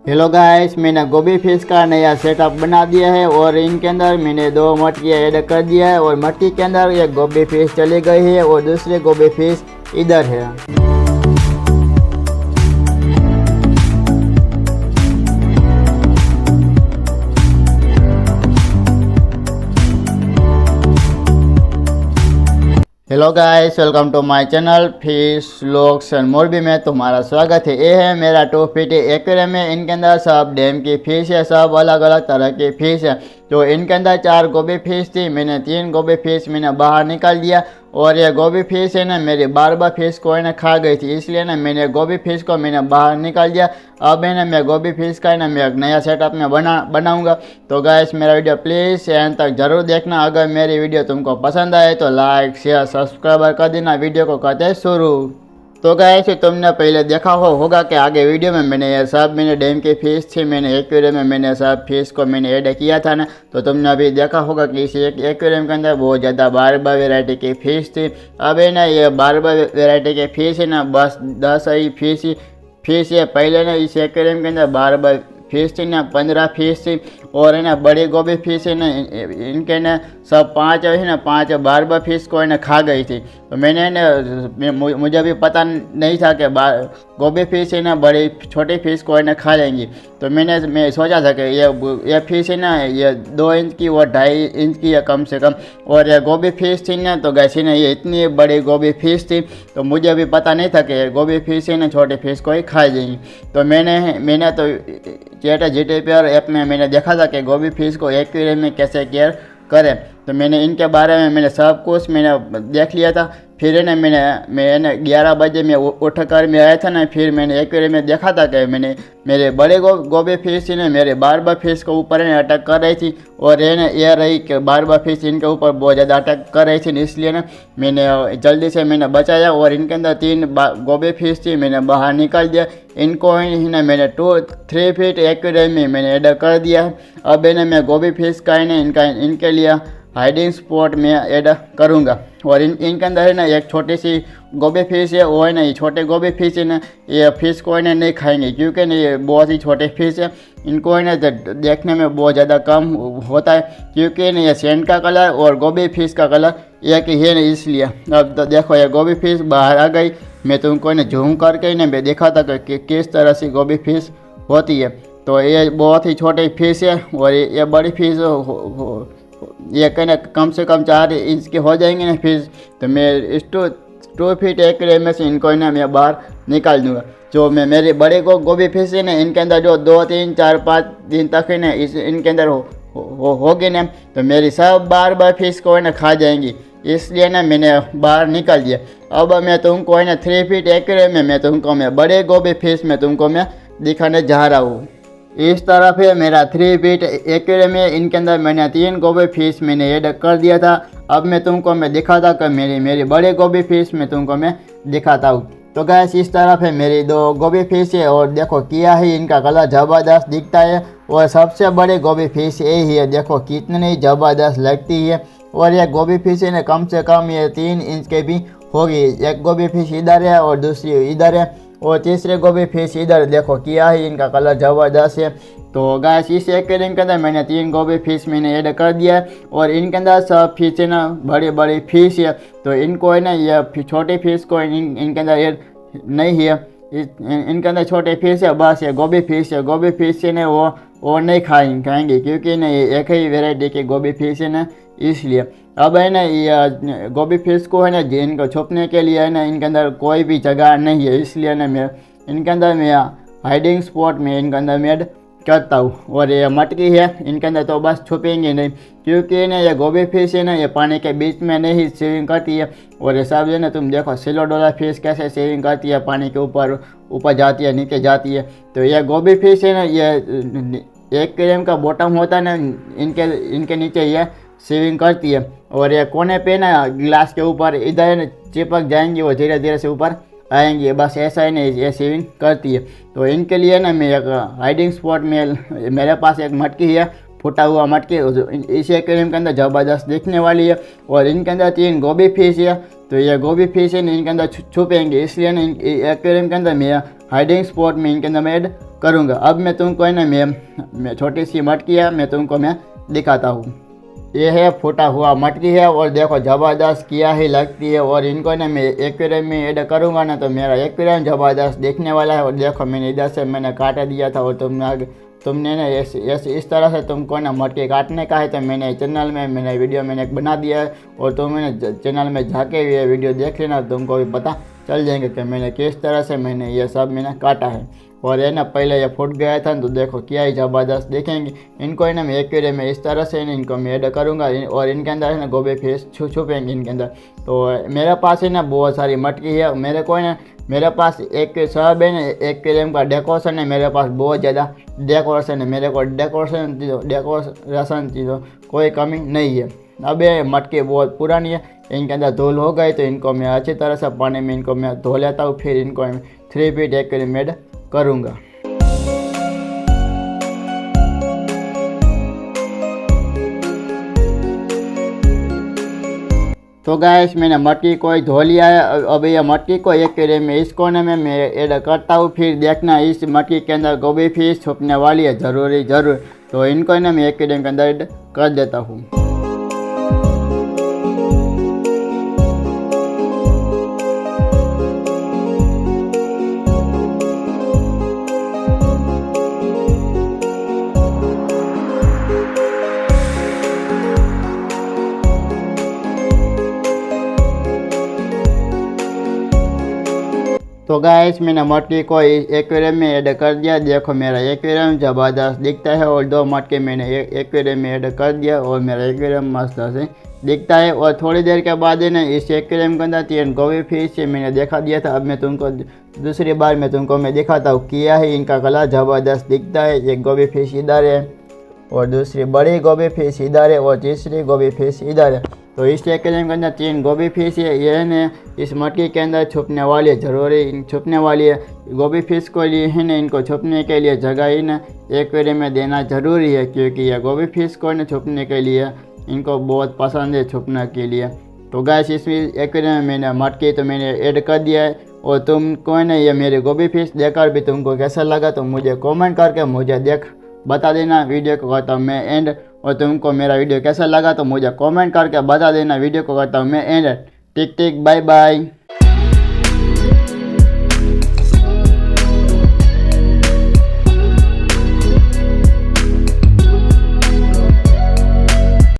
Hello guys, मैंने गोभी fish का नया सेटअप बना दिया है और इनके अंदर मैंने 2 मटकियाँ ऐड कर दिया है और मटकी के अंदर एक गोभी फिश चली गई है और दूसरी गोभी फिश इधर है। Hello guys, welcome to my channel fish vlogs and Morbi में तुम्हारा स्वागत है। ये है मेरा 2 फीट एक्वेरियम है। इनके अंदर सब डैम की फिश है, सब अलग अलग तरह की फिश है। तो इनके अंदर 4 गोभी फिश थी, मैंने 3 गोभी फिश मैंने बाहर निकाल दिया और ये गोभी फिश है ना मेरी बार फिश को है ना खा गई थी, इसलिए ना मैंने गोभी फिश को मैंने बाहर निकाल दिया। अब है ना मैं गोभी फिश का है ना मैं एक नया सेटअप में बनाऊंगा। तो गाइस मेरा वीडियो प्लीज़ एंड तक ज़रूर देखना। अगर मेरी वीडियो तुमको पसंद आए तो लाइक शेयर सब्सक्राइब कर देना। वीडियो को करते हैं शुरू। तो गाइस तुमने पहले देखा होगा कि आगे वीडियो में मैंने ये सब मैंने डैम की फिश थी, मैंने एक्वेरियम में मैंने सब फिश को मैंने ऐड किया था ना। तो तुमने अभी देखा होगा कि इस एक्वेरियम के अंदर बहुत ज़्यादा 12 वैरायटी की फ़िश थी। अब है ना ये 12 वैरायटी की फ़िश है ना, बस 10 ही फिश है। पहले ना इस एक्वेरियम के अंदर 12 फिश थी ना, 15 फिश थी और है ना बड़ी गोभी फिश है ना इनके ना सब 5 है ना 5 12 फिश को है ना खा गई थी। तो मैंने ना मुझे भी पता नहीं था कि गोभी फिश है ना बड़ी छोटी फिश को है ना खा लेंगी। तो मैं सोचा था कि ये फिश है ना ये 2 इंच की और 2.5 इंच की है कम से कम, और ये गोभी फिश थी ना तो गैसी ना ये इतनी बड़ी गोभी फिश थी। तो मुझे भी पता नहीं था कि गोभी फिश है ना छोटी फिश को ही खा जाएंगी। तो मैंने तो ChatGPT ऐप में मैंने देखा था कि गोभी फिश को एक्वेरियम में कैसे केयर करें। तो मैंने इनके बारे में मैंने सब कुछ मैंने देख लिया था। फिर है ना मैंने 11 बजे में उठ कर मैं आया था ना, फिर मैंने एक्वेरियम में देखा था कि मेरे बड़े गोभी फिश ने मेरे 12 फिश के ऊपर अटैक कर रही थी और ये रही कि 12 फिश इनके ऊपर बहुत ज़्यादा अटैक कर रही थी, इसलिए ना मैंने जल्दी से मैंने बचाया और इनके अंदर 3 गोभी फिश थी मैंने बाहर निकाल दिया। इनको ही ना मैंने 3 फीट एक्वेरियम में मैंने ऐड कर दिया है। अब है ना मैं गोभी फिश का है ना इनके लिए हाइडिंग स्पॉट में ऐड करूँगा और इनके अंदर है ना एक छोटी सी गोभी फिश है, वो है ना ये छोटे गोभी फिश है ना ये फिश को है ना नहीं खाएंगे क्योंकि ना ये बहुत ही छोटे फिश है। इनको है ना देखने में बहुत ज़्यादा कम होता है क्योंकि ना ये सैंड का कलर और गोभी फिश का कलर एक ही है ना, इसलिए। अब तो देखो ये गोभी फिश बाहर आ गई। मैं तुमको ना जूम करके ना मैं देखा था कि किस तरह से गोभी फिश होती है। तो ये बहुत ही छोटी फिश है और ये बड़ी फिश ये कहना कम से कम 4 इंच के हो जाएंगे ना फिश। तो मैं इस 2 फीट एक्वेरियम में से इनको ना मैं बाहर निकाल दूँगा। जो मैं मेरे बड़े गोभी फिश है ना इनके अंदर जो 2 3 4 5 दिन तक है ना इनके अंदर होगी ना, तो मेरी सब 12 फिश को है ना खा जाएंगी, इसलिए ना मैंने बाहर निकाल दिया। अब मैं तुमको है ना 3 फीट एक्वेरियम में मैं तुमको मैं बड़े गोभी फिश में तुमको मैं दिखाने जा रहा हूँ। इस तरफ है मेरा 3 फीट एक्वेरियम में, इनके अंदर मैंने 3 गोभी फिश मैंने ऐड कर दिया था। अब मैं तुमको मैं दिखाता कि मेरी बड़े गोभी फिश में तुमको मैं दिखाता हूँ। तो गैस इस तरफ है मेरी 2 गोभी फिश है और देखो किया है इनका कलर ज़बरदस्त दिखता है और सबसे बड़े गोभी फिश यही है, देखो कितनी ज़बरदस्त लगती है। और ये गोभी फिश है ना कम से कम ये 3 इंच के भी होगी। एक गोभी फिश इधर है और दूसरी इधर है और तीसरे गोभी फिश इधर, देखो किया है इनका कलर ज़बरदस्त है। तो गाइस इस एक्वेरियम के अंदर मैंने 3 गोभी फिश मैंने ऐड कर दिया है और इनके अंदर सब फिश है ना बड़ी बड़ी फिश है। तो इनको है ना ये छोटी फिश को इनके अंदर ऐड नहीं है, इनके अंदर छोटे फिश है, बस ये गोभी फिश है। गोभी फिश है ना वो नहीं खाएंगे क्योंकि ना ये एक ही वेराइटी के गोभी फिश है ना, इसलिए। अब है ना ये गोभी फिश को है ना इनको छुपने के लिए है ना इनके अंदर कोई भी जगह नहीं है, इसलिए ना मैं इनके अंदर मैं हाइडिंग स्पॉट में इनके अंदर मैं ऐड करता हूँ। और ये मटकी है इनके अंदर तो बस छुपेंगे नहीं क्योंकि ना ये गोभी फिश है ना ये पानी के बीच में नहीं स्विमिंग करती है। और ये सब है ना तुम देखो सिल्वर डॉलर फिश कैसे स्विमिंग करती है, पानी के ऊपर जाती है नीचे जाती है। तो ये गोभी फिश है ना ये एक्वेरियम का बॉटम होता है ना इनके नीचे ये स्विमिंग करती है और ये कोने पे ना गिलास के ऊपर इधर चिपक जाएंगी और धीरे धीरे से ऊपर आएंगी, बस ऐसा ही नहीं ये स्विमिंग करती है। तो इनके लिए ना मैं एक हाइडिंग स्पॉट में मेरे पास एक मटकी है, फूटा हुआ मटकी, इस एक्वेरियम के अंदर ज़बरदस्त दिखने वाली है। और इनके अंदर 3 गोभी फिश है, तो ये गोभी फिश है इनके अंदर छुपेंगे, इसलिए ना एक्वेरियम के अंदर मैं हाइडिंग स्पॉट में इनके अंदर मैं ऐड करूँगा। अब मैं तुमको है ना मैं छोटी सी मटकी है, मैं तुमको मैं दिखाता हूँ। ये है फूटा हुआ मटकी है और देखो ज़बरदस्त क्या ही लगती है। और इनको ना मैं एक्वेरियम में ऐड करूँगा ना तो मेरा एक्वेरियम ज़बरदस्त दिखने वाला है। और देखो मैंने इधर से मैंने काटा दिया था और तुमने ना इस तरह से तुमको ना मटकी काटने का है तो मैंने चैनल में मैंने वीडियो मैंने एक बना दिया है और तुमने चैनल में जाके ये वीडियो देख लेना, तुमको भी पता चल जाएंगे कि मैंने किस तरह से मैंने ये सब मैंने काटा है। और ये ना पहले ये फूट गया था तो देखो क्या ही ज़बरदस्त देखेंगे। इनको है ना मैं एक्वेरियम में इस तरह से ना इनको मैं ऐड करूँगा और इनके अंदर है ना गोभी फिश छुपेंगे इनके अंदर। तो मेरे पास है ना बहुत सारी मटकी है, मेरे पास एक सब है ना एक्वेरियम का डेकोरेशन है, मेरे पास बहुत ज़्यादा डेकोरेशन है। मेरे को डेकोरेशन चीज़ों कोई कमी नहीं है। अब ये मटकी बहुत पुरानी है, इनके अंदर धूल हो गई तो इनको मैं अच्छी तरह से पानी में इनको मैं धो लेता हूँ, फिर इनको 3 फीट एक्वेरियम ऐड करूँगा। तो गाइस मैंने मटकी को धो लिया है। अब ये मटकी को एक्वेरियम में इस कोने में मैं ऐड करता हूँ, फिर देखना इस मटकी के अंदर गोभी फिश छुपने वाली है ज़रूर। तो इनको ना मैं एक्वेरियम के अंदर ऐड कर देता हूँ। तो गाइस मैंने मटकी को एक्वेरियम में ऐड कर दिया। देखो मेरा एक्वेरियम ज़बरदस्त दिखता है और 2 मटके मैंने एक्वेरियम में ऐड कर दिया और मेरा एक्वेरियम मस्त से दिखता है। और थोड़ी देर के बाद है ना इस एक्वेरियम के अंदर 3 गोभी फिश मैंने दिखा दिया था। अब मैं तुमको दूसरी बार मैं दिखाता हूँ किया है। इनका कलर ज़बरदस्त दिखता है। एक गोभी फिश इधर है और दूसरी बड़ी गोभी फिश इधर है और तीसरी गोभी फिश इधर है। तो इस एक्वेरियम के अंदर 3 गोभी फिश है। ये ने इस मटकी के अंदर छुपने वाली है, ज़रूरी छुपने वाली है। गोभी फिश को लिए है ना इनको छुपने के लिए जगह ही ना एक्वेरियम में देना ज़रूरी है, क्योंकि ये गोभी फिश को ना छुपने के लिए इनको बहुत पसंद है छुपने के लिए। तो गैस इस एक्वेरियम में मैंने मटकी तो मैंने ऐड कर दिया है। और तुमको ना ये मेरे गोभी फिश देखकर भी तुमको कैसा लगा तो मुझे कमेंट करके मुझे बता देना। वीडियो को करता हूँ मैं एंड। और तुमको मेरा वीडियो कैसा लगा तो मुझे कमेंट करके बता देना। वीडियो को करता हूँ मैं end. Tick tick bye bye.